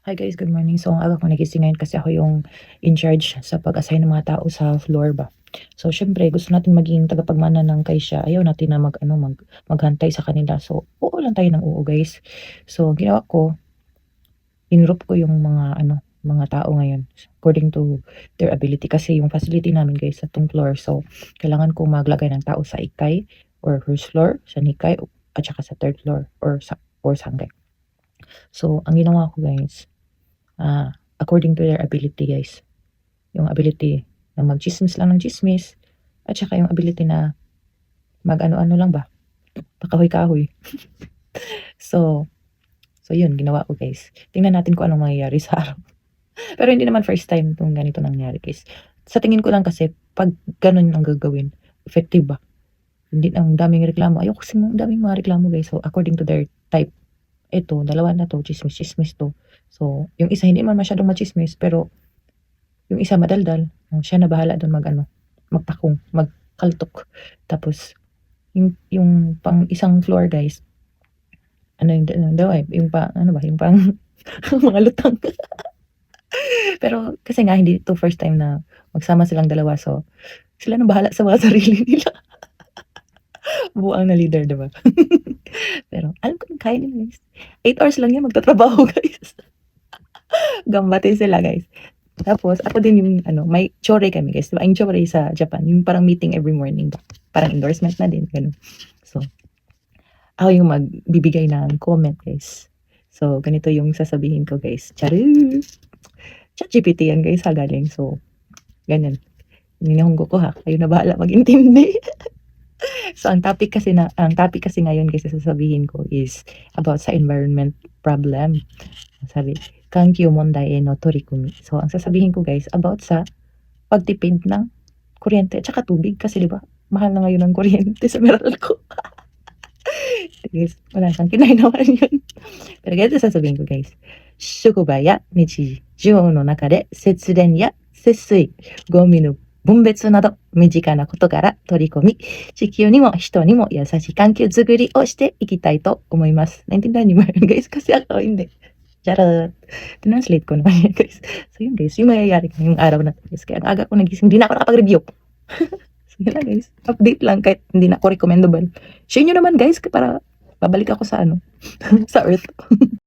Hi guys, good morning. So, ang aga ko nagising ngayon kasi ako yung in charge sa pag-assign ng mga tao sa floor ba. So, syempre, gusto natin maging tagapagmana ng kaysya. Ayaw natin na maghantay sa kanila. So, oo lang tayo ng oo guys. So, ginawa ko, inrope ko yung mga tao ngayon according to their ability. Kasi yung facility namin guys sa tong floor. So, kailangan ko maglagay ng tao sa ikay or first floor, sa nikay, at saka sa third floor or sa fourth hanggang. So, ang ginawa ko guys, according to their ability guys. Yung ability na mag-tsismis lang ng tsismis at saka yung ability na mag-ano-ano lang ba, pakahoy-kahoy. So, yun ginawa ko guys. Tingnan natin kung anong mangyayari sa araw. Pero hindi naman first time itong ganito nangyari guys. Sa tingin ko lang kasi 'pag ganun ang gagawin, effective ba? Hindi ang daming reklamo. Ayoko kasi ng daming mga reklamo guys. So, according to their type, eto dalawa na 'to, tsismis-tsismis 'to. So, yung isa hindi man masyadong matsismis pero yung isa madaldal, siya na bahala dun magtakong, magkaltok. Tapos yung pang isang floor guys, ano yung daw yung ano ba, yung pang mga lutang. Pero kasi nga hindi 'to first time na magsama silang dalawa, so sila na bahala sa mga sarili nila. Buang na leader, 'di ba? Pero alam ko kaya nila guys. 8 hours lang yan magtatrabaho guys. Gambate sila guys. Tapos ako din yung may chore kami guys. Diba? Yung chore sa Japan, yung parang meeting every morning. Parang endorsement na din. Ganun. So, ako yung magbibigay ng comment guys. So, ganito yung sasabihin ko guys. Charus! ChatGPT yan guys ha galing. So, ganyan. Ninihonggo ko ha. Kayo na bahala mag-intindi. So, ang topic kasi ngayon guys sasabihin ko is about sa environment problem. Sabi, Kankyo Mondai no Torikumi. So, ang sasabihin ko guys about sa pagtipid ng kuryente at saka tubig kasi 'di ba? Mahal na ngayon ang kuryente sa Meralco. Guys, wala siyang kinainaman yun. Pero ganito sasabihin ko guys. Shukuba ya nichijou no naka de setsuren ya sessui, gomi no 分別など身近なことから取り込み、地球にも人にも優しい環境づくりをしていきたいと思います。Naintindihan niyo ba yun guys? Kasi ako hindi. Charot. Translate ko naman yan guys. So yun guys, yung mangyayari ngayong araw na guys. Kaya ang aga ko nagising, hindi na ako nakapag-review. So yun lang guys. Update lang kahit hindi na ako recommendable. Share nyo naman guys para babalik ako sa sa Earth.